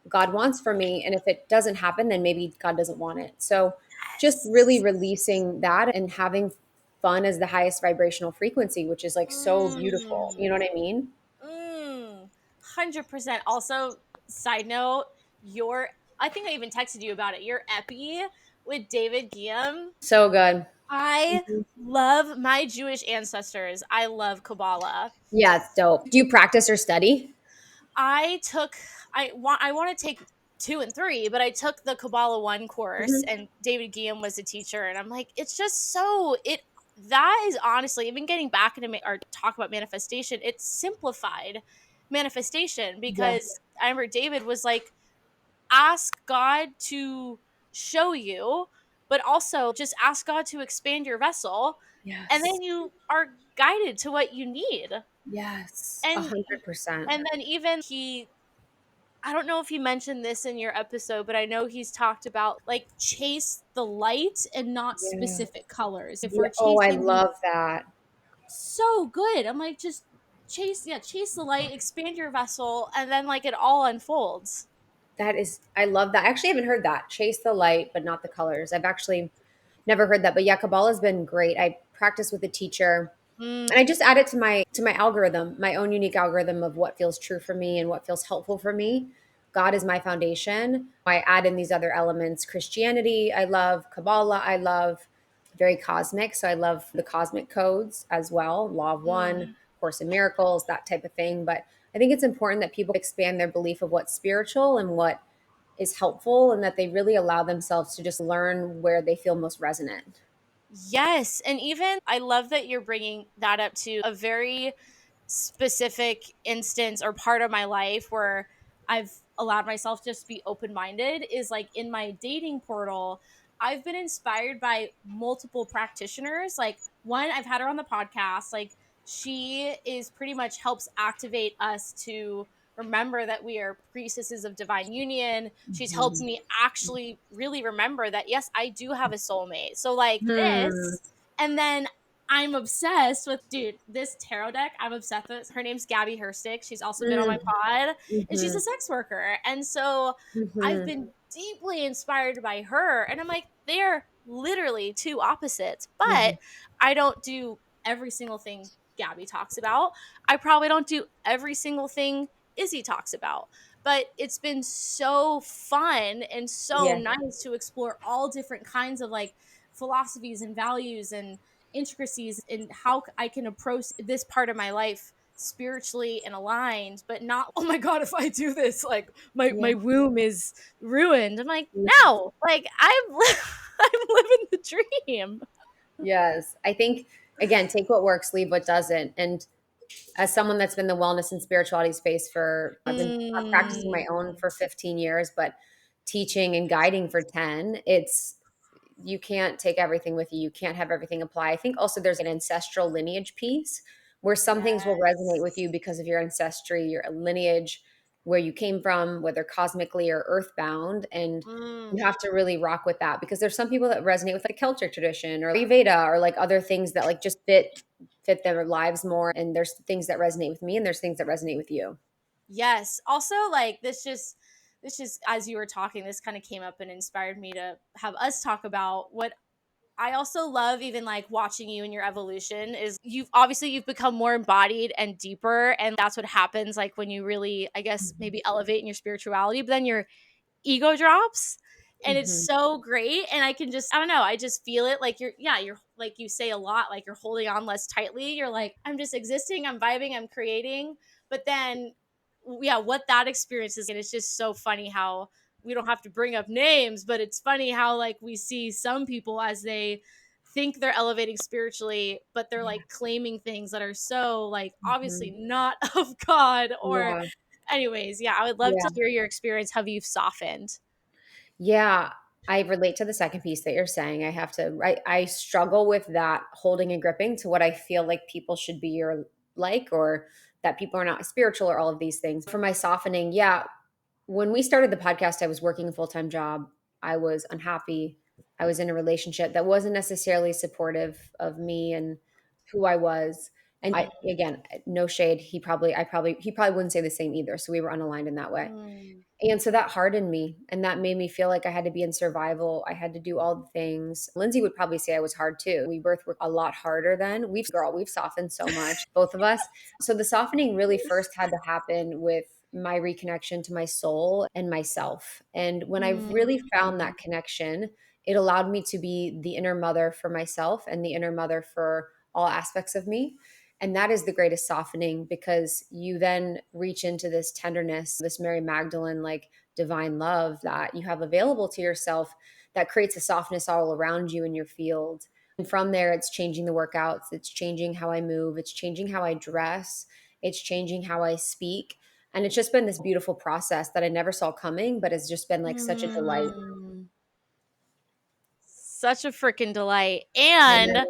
God wants for me. And if it doesn't happen, then maybe God doesn't want it. So just really Yes. releasing that and having fun as the highest vibrational frequency, which is like so beautiful. You Mm. know what I mean? 100%. Also, side note, I think I even texted you about it. Your epi with David Guillaume. So good. I love my Jewish ancestors. I love Kabbalah. Yeah, it's dope. Do you practice or study? I took I want to take 2 and 3, but I took the Kabbalah 1 course Mhm. and David Guillaume was a teacher and I'm like it's just so it that is honestly even getting back into or talk about manifestation, it's simplified manifestation Yeah. because I remember David was like ask God to show you, but also just ask God to expand your vessel and Yes. then you are guided to what you need. Yes. And 100%. and then even I don't know if he mentioned this in your episode, but I know he's talked about like chase the light and not Yeah. specific colors. If Yeah. we're Oh, I chasing the love that. so good. I'm like just chase the light, expand your vessel, and then like it all unfolds. That is, I love that. I actually haven't heard that. Chase the light, but not the colors. I've actually never heard that. But yeah, Kabbalah's been great. I practice with a teacher Mm, and I just add it to my algorithm, my own unique algorithm of what feels true for me and what feels helpful for me. God is my foundation. I add in these other elements. Christianity, I love. Kabbalah, I love. Very cosmic. So I love the cosmic codes as well. Law of One, mm. Course in Miracles, that type of thing. But I think it's important that people expand their belief of what's spiritual and what is helpful and that they really allow themselves to just learn where they feel most resonant. Yes, and even I love that you're bringing that up to a very specific instance or part of my life where I've allowed myself just to be open minded is like in my dating portal. I've been inspired by multiple practitioners. Like, one, I've had her on the podcast. Like, she is pretty much helps activate us to remember that we are priestesses of divine union. She's helped Mhm. me actually really remember that, yes, I do have a soulmate. So, like, Hmm. this. And then I'm obsessed with this tarot deck. I'm obsessed with. Her name's Gabby Herstick. She's also been on my pod, and she's a Mhm. sex worker. And so I've Mhm. been deeply inspired by her. And I'm like, they're literally two opposites. But Mhm. I don't do every single thing Gabby talks about. I probably don't do every single thing Izzy talks about. But it's been so fun and so Yeah. nice to explore all different kinds of like philosophies and values and intricacies in how I can approach this part of my life spiritually and aligned, but not, oh my God, if I do this, like my Yeah. womb is ruined. I'm like, Yeah. no, like I'm living the dream. Yes. I think again, take what works, leave what doesn't. And as someone that's been in the wellness and spirituality space for I've been practicing my own Mm. for 15 years, but teaching and guiding for 10, it's you can't take everything with you. You can't have everything apply. I think also there's an ancestral lineage piece where some things will resonate with you Yes. because of your ancestry, your lineage, where you came from, whether cosmically or earthbound. And Mm. you have to really rock with that because there's some people that resonate with like Celtic tradition or Ayurveda or like other things that like just fit their lives more. And there's things that resonate with me and there's things that resonate with you. Yes. Also, like this just as you were talking, this kind of came up and inspired me to have us talk about what I also love even like watching you in your evolution is you've become more embodied and deeper and that's what happens like when you really I guess Mhm. maybe elevate in your spirituality but then your ego drops and it's Mhm. so great and I can just I don't know I just feel it like you're like you say a lot like you're holding on less tightly you're like I'm just existing I'm vibing I'm creating but then yeah what that experience is and it's just so funny how we don't have to bring up names but it's funny how like we see some people as they think they're elevating spiritually but they're Yeah. like claiming things that are so like obviously Mhm. not of God or Yeah. anyways, yeah, I would love Yeah. to hear your experience, how you've softened. Yeah, I relate to the second piece that you're saying. I struggle with that holding and gripping to what I feel like people should be or like, or that people are not spiritual or all of these things. For my softening, yeah, when we started the podcast, I was working a full time job. I was unhappy. I was in a relationship that wasn't necessarily supportive of me and who I was. And I, again, no shade. He probably wouldn't say the same either. So we were unaligned in that way. Mm. And so that hardened me and that made me feel like I had to be in survival. I had to do all the things. Lindsay would probably say I was hard too. We both were a lot harder then. We've softened so much, both of us. So the softening really first had to happen with my reconnection to my soul and myself. And when I really found that connection, it allowed me to be the inner mother for myself and the inner mother for all aspects of me. And that is the greatest softening, because you then reach into this tenderness, this Mary Magdalene, like divine love that you have available to yourself, that creates a softness all around you in your field. And from there, it's changing the workouts. It's changing how I move. It's changing how I dress. It's changing how I speak. And it's just been this beautiful process that I never saw coming, but it's just been like such a delight. Such a freaking delight. I And know.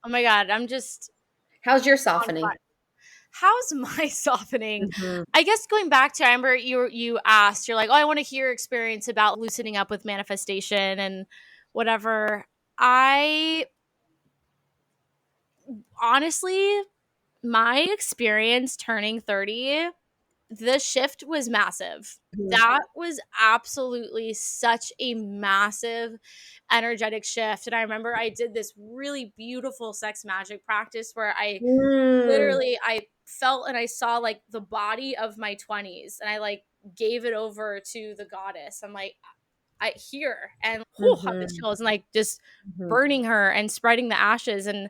oh my God, I'm just How's your on softening? fire. How's my softening? Mm-hmm. I guess going back to, I remember you asked, you're like, oh, I want to hear experience about loosening up with manifestation and whatever. I honestly, my experience turning 30, the shift was massive. That was absolutely such a massive energetic shift. And I remember I did this really beautiful sex magic practice where I literally, I felt and I saw like the body of my 20s, and I like gave it over to the goddess. I'm like, I here, and have the chills, and like just burning her and spreading the ashes. And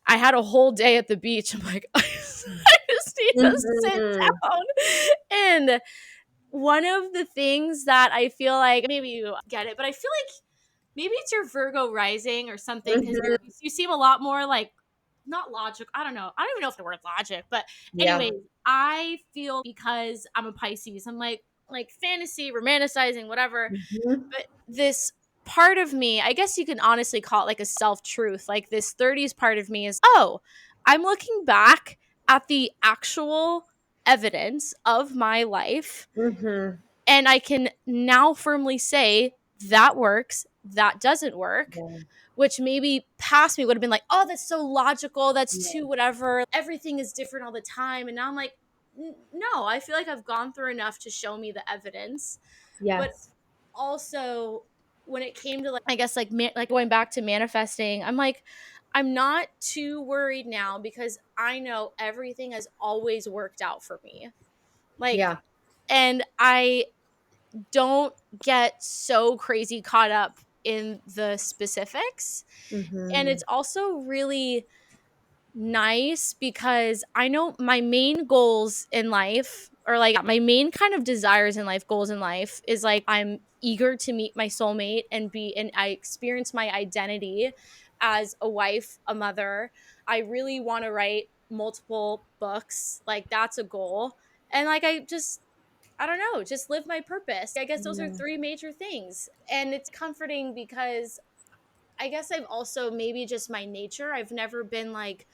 I had a whole day at the beach. I'm like, I just need to sit down. And one of the things that I feel like, maybe you get it, but I feel like maybe it's your Virgo rising or something, because you seem a lot more like, not logic. I don't know. I don't even know if the word logic, but anyway, I feel, because I'm a Pisces, I'm like fantasy, romanticizing, whatever. But this part of me, I guess you can honestly call it like a self-truth. Like this 30s part of me is, oh, I'm looking back at the actual evidence of my life. And I can now firmly say that works, that doesn't work, which maybe past me would have been like, oh, that's so logical, that's too whatever, everything is different all the time. And now I'm like, no, I feel like I've gone through enough to show me the evidence. But also, when it came to like, I guess like like going back to manifesting, I'm like, I'm not too worried now, because I know everything has always worked out for me. Like, and I don't get so crazy caught up in the specifics. And it's also really nice, because I know my main goals in life, or like my main kind of desires in life, goals in life, is like, I'm eager to meet my soulmate and I experience my identity as a wife, a mother. I really want to write multiple books. Like that's a goal. And like, I don't know, just live my purpose. I guess those are three major things. And it's comforting, because I guess I've also, maybe just my nature, I've never been like,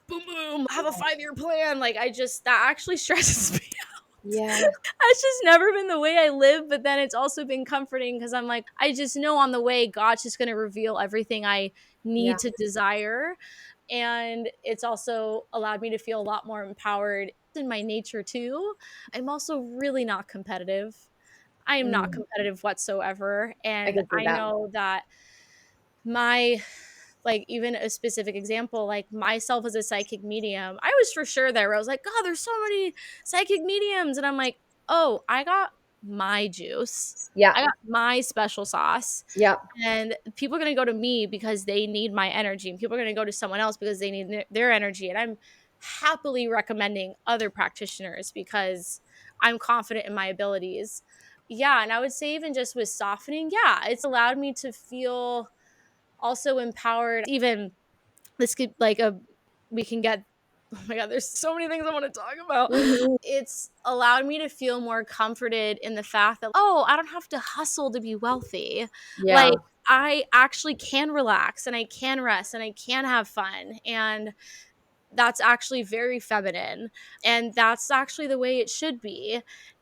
boom, boom, have a 5-year plan. Like that actually stresses me out. It's just never been the way I live. But then it's also been comforting, because I'm like, I just know on the way, God's just going to reveal everything I need to desire. And it's also allowed me to feel a lot more empowered in my nature too. I'm also really not competitive. I am not competitive whatsoever. And I know that like even a specific example, like myself as a psychic medium, I was for sure there where I was like, God, there's so many psychic mediums. And I'm like, oh, I got my juice. I got my special sauce. And people are going to go to me because they need my energy. And people are going to go to someone else because they need their energy. And I'm happily recommending other practitioners because I'm confident in my abilities. Yeah. And I would say even just with softening, it's allowed me to feel also empowered. Even this could we can get, oh my God, there's so many things I want to talk about. It's allowed me to feel more comforted in the fact that, oh, I don't have to hustle to be wealthy. Like I actually can relax, and I can rest, and I can have fun. And that's actually very feminine. And that's actually the way it should be.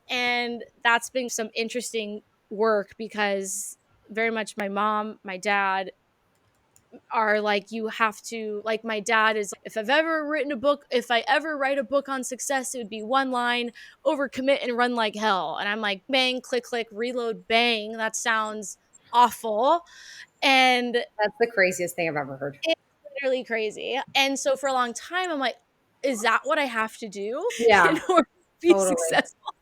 And that's been some interesting work, because very much my mom, my dad are like, you have to, like, my dad is, if I ever write a book on success, it would be one line: overcommit and run like hell. And I'm like, bang, click, click, reload, bang. That sounds awful. And that's the craziest thing I've ever heard. It's literally crazy. And so for a long time, I'm like, is that what I have to do in order to be successful?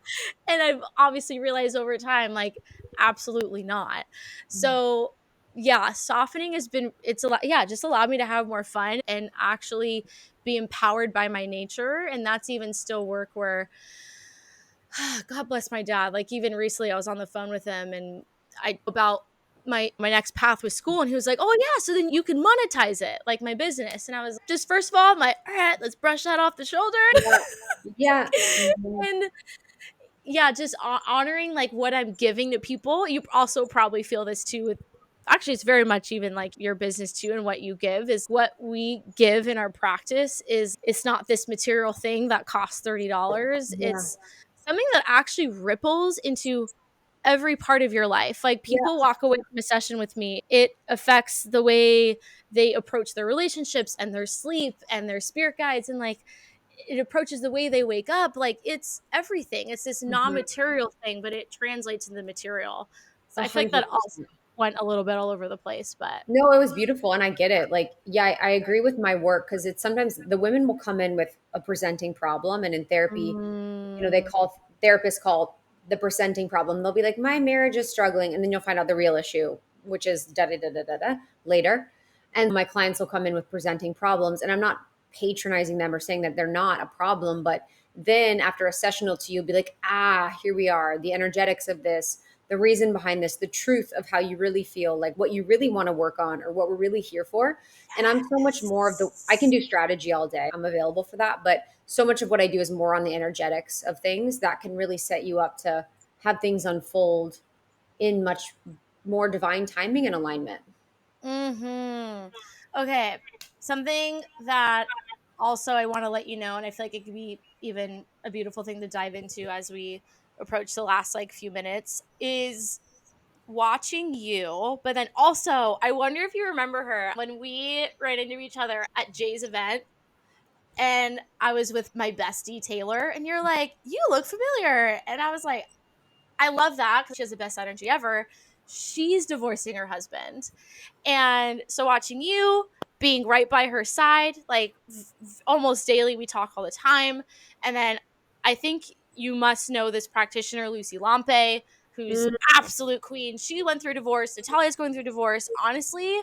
And I've obviously realized over time, like, absolutely not. So yeah, softening has been, it's a lot, yeah, just allowed me to have more fun and actually be empowered by my nature. And that's even still work where, God bless my dad. Like, even recently I was on the phone with him and I about my next path with school, and he was like, oh yeah, so then you can monetize it, like my business. And I was just, first of all, I'm like, all right, let's brush that off the shoulder. Yeah. Yeah. Mhm. And yeah, just honoring like what I'm giving to people. You also probably feel this too with, actually it's very much even like your business too, and what you give is what we give in our practice is, it's not this material thing that costs $30. Yeah. It's something that actually ripples into every part of your life. Like, Yeah. people walk away from a session with me, it affects the way they approach their relationships and their sleep and their spirit guides, and like it approaches the way they wake up. Like, it's everything. It's this Mhm. non-material thing, but it translates into the material. So I feel like that also 100%. went a little bit all over the place, but No, it was beautiful, and I get it. Like, yeah, I agree with my work because it's sometimes the women will come in with a presenting problem, and in therapy, they mm, call therapists call the presenting problem. They'll be like, "My marriage is struggling," and then you'll find out the real issue, which is da da da da da da later. And my clients will come in with presenting problems, and I'm not patronizing them or saying that they're not a problem, but then after a session or two, you'll be like, "Ah, here we are. The energetics of this, the reason behind this, the truth of how you really feel, like what you really want to work on, or what we're really here for." And I'm so much more of the. I can yes. do strategy all day. I'm available for that, but so much of what I do is more on the energetics of things that can really set you up to have things unfold in much more divine timing and alignment. Mm-hmm. Okay. Something that also I want to let you know, and I feel like it could be even a beautiful thing to dive into as we approach the last like few minutes, is watching you. But then also, I wonder if you remember her when we ran into each other at Jay's event, and I was with my bestie Taylor, and you're like, you look familiar. And I was like, I love that because she has the best energy ever. She's divorcing her husband. And so watching you, being right by her side, like almost daily, we talk all the time. And then I think you must know this practitioner, Lucy Lampe, who's Mm, absolute queen. She went through divorce. Natalia's going through divorce. Honestly,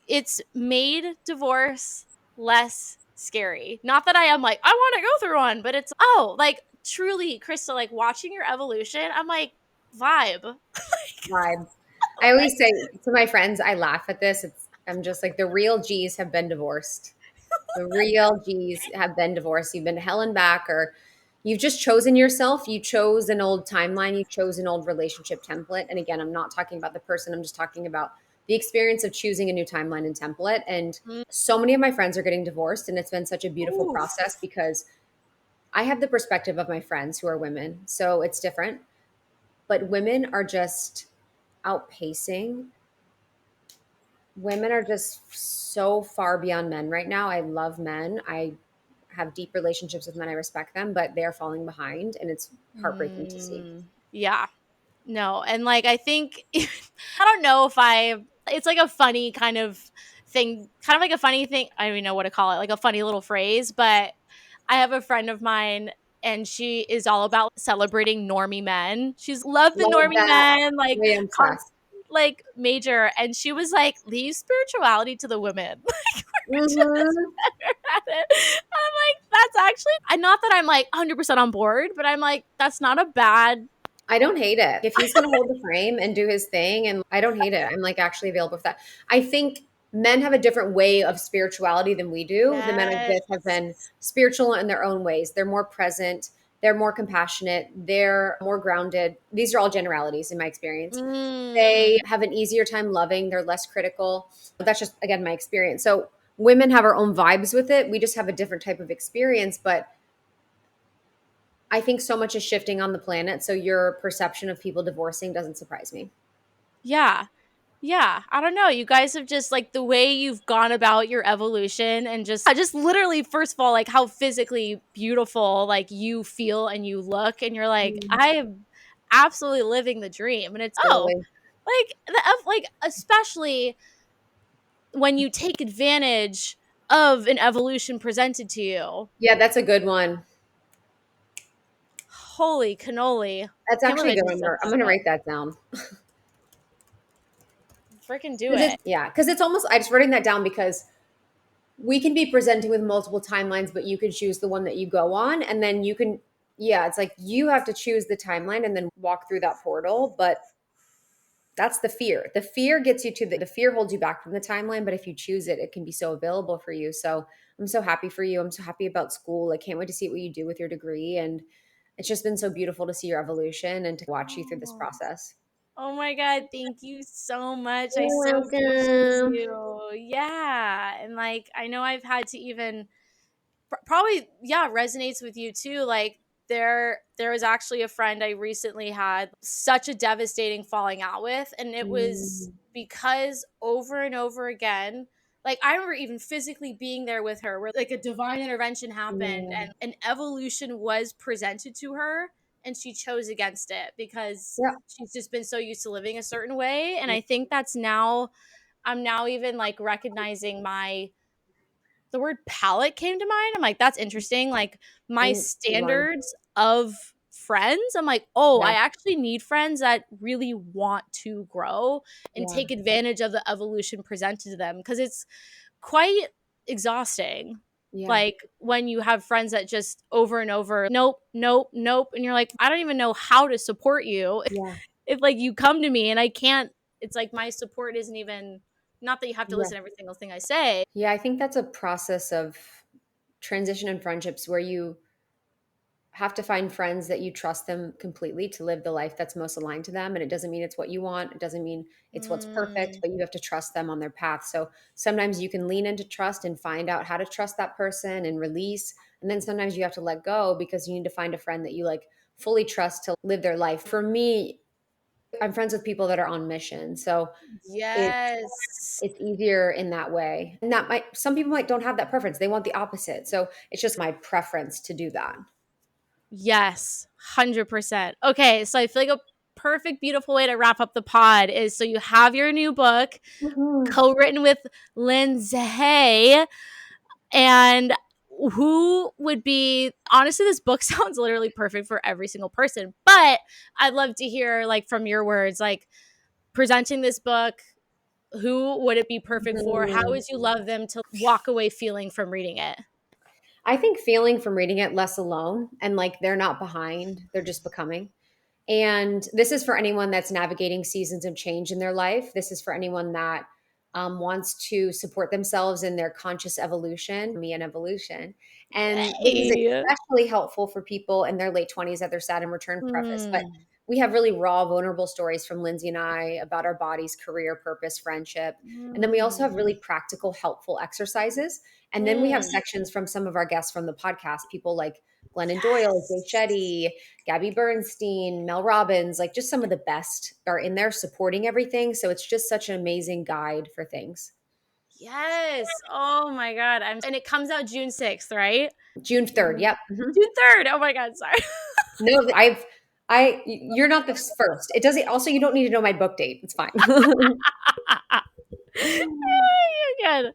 it's made divorce less scary. Not that I am like, I want to go through one, but it's, oh, like truly, Krista, like watching your evolution, I'm like, vibe. vibe. I always say to my friends, I laugh at this. I'm just like, the real G's have been divorced. The real G's have been divorced. You've been to hell and back, or you've just chosen yourself. You chose an old timeline. You chose an old relationship template. And again, I'm not talking about the person. I'm just talking about the experience of choosing a new timeline and template. And Mm, so many of my friends are getting divorced, and it's been such a beautiful process oof. because I have the perspective of my friends who are women. So it's different. But outpacing women are just so far beyond men right now. I love men. I have deep relationships with men. I respect them, but they're falling behind, and it's heartbreaking to see. Yeah. No. And like, I think, I don't know if it's like a funny kind of thing, kind of like a funny thing. I don't even know what to call it, like a funny little phrase, but I have a friend of mine and she is all about celebrating normie men. She's loved the Love normie that. men, like, Way obsessed. like major. And she was like, leave spirituality to the women. We're just Hmm. better at it. I'm like, that's actually, not that I'm like 100% on board, but I'm like, that's not a bad. I don't hate it. If he's going to hold the frame and do his thing, and I don't hate it. I'm like actually available for that. I think men have a different way of spirituality than we do. The men I've Yes. with have been spiritual in their own ways. They're more present. They're more compassionate. They're more grounded. These are all generalities in my experience. Mm. They have an easier time loving. They're less critical. That's just, again, my experience. So women have our own vibes with it. We just have a different type of experience. But I think so much is shifting on the planet. So your perception of people divorcing doesn't surprise me. Yeah. Yeah. I don't know. You guys have just like the way you've gone about your evolution and just literally, first of all, like how physically beautiful like you feel and you look. And you're like, Mm, I am absolutely living the dream. And it's, oh, totally. like, like, especially when you take advantage of an evolution presented to you. Yeah, that's a good one. Holy cannoli. That's Can't believe actually I good. just said I'm that. gonna write that down. Freaking do it. Because it's almost, I just writing that down because we can be presenting with multiple timelines, but you can choose the one that you go on, and then you can, yeah, it's like you have to choose the timeline and then walk through that portal. But that's the fear. The fear gets you to the fear holds you back from the timeline, but if you choose it, it can be so available for you. So I'm so happy for you. I'm so happy about school. I can't wait to see what you do with your degree. And it's just been so beautiful to see your evolution and to watch you through this Oh. process. Oh my God, thank you so much. I You're so appreciate welcome. you. Yeah. And like, I know I've had to even probably, yeah, resonates with you too. Like, there was actually a friend I recently had such a devastating falling out with, and it was Mm, because over and over again, like I remember even physically being there with her where like a divine intervention happened yeah. and an evolution was presented to her and she chose against it because Yeah. she's just been so used to living a certain way. And I think that's now, I'm now even like recognizing the word palette came to mind. I'm like, that's interesting. Like my Good one. standards of friends, I'm like, oh, I Yeah. actually need friends that really want to grow and Yeah. take advantage of the evolution presented to them because it's quite exhausting. Yeah. Like when you have friends that just over and over, nope, nope, nope. And you're like, I don't even know how to support you. Yeah. If like you come to me and I can't, it's like my support isn't even, not that you have to Yeah. listen to every single thing I say. Yeah. I think that's a process of transition in friendships where you have to find friends that you trust them completely to live the life that's most aligned to them. And it doesn't mean it's what you want. It doesn't mean it's what's perfect, Mm. but you have to trust them on their path. So sometimes you can lean into trust and find out how to trust that person and release. And then sometimes you have to let go because you need to find a friend that you like fully trust to live their life. For me, I'm friends with people that are on mission. So it's Yes. it's easier in that way. And that might some people might don't have that preference. They want the opposite. So it's just my preference to do that. Yes. 100%. Okay. So I feel like a perfect, beautiful way to wrap up the pod is so you have your new book Mhm. co written with Lindsey. And who would be, honestly, this book sounds literally perfect for every single person. But I'd love to hear, like, from your words, like, presenting this book, who would it be perfect for? How Mhm. would you love them to walk away feeling from reading it? I think feeling from reading it less alone and like they're not behind, they're just becoming. And this is for anyone that's navigating seasons of change in their life. This is for anyone that wants to support themselves in their conscious evolution, me and evolution. And this is Yay. especially helpful for people in their late 20s at their Saturn return preface. But Mm. we have really raw, vulnerable stories from Lindsey and I about our bodies, career, purpose, friendship. And then we also have Mm. really practical, helpful exercises. And then we have Mm. sections from some of our guests from the podcast, people like Glennon Doyle, Jay Yes. Shetty, Gabby Bernstein, Mel Robbins, like just some of the best are in there supporting everything. So it's just such an amazing guide for things. Yes. Oh my God. And it comes out June 6th, right? June 3rd. Yep. Mhm. June 3rd. Oh my God. Sorry. No, you're not the first. It doesn't, also, you don't need to know my book date. It's fine. You're good.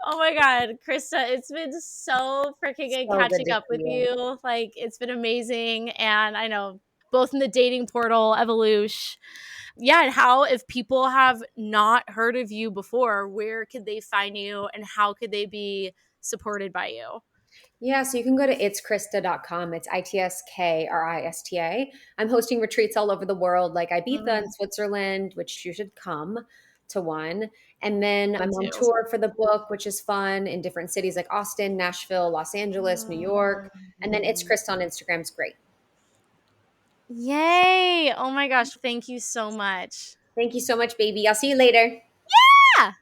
Oh my God, Krista, it's been so freaking good So good catching to up see with you. you. Like, it's been amazing. And I know both in the dating portal, evolution. Yeah. And how, if people have not heard of you before, where could they find you and how could they be supported by you? Yeah, so you can go to itskrista.com. It's ITSKRISTA. I'm hosting retreats all over the world, like Ibiza Mm, and Switzerland, which you should come to one. And then me I'm on too. tour for the book, which is fun in different cities like Austin, Nashville, Los Angeles, New York. And then It's Mm. Krista on Instagram is great. Yay. Oh my gosh. Thank you so much. Thank you so much, baby. I'll see you later. Yeah.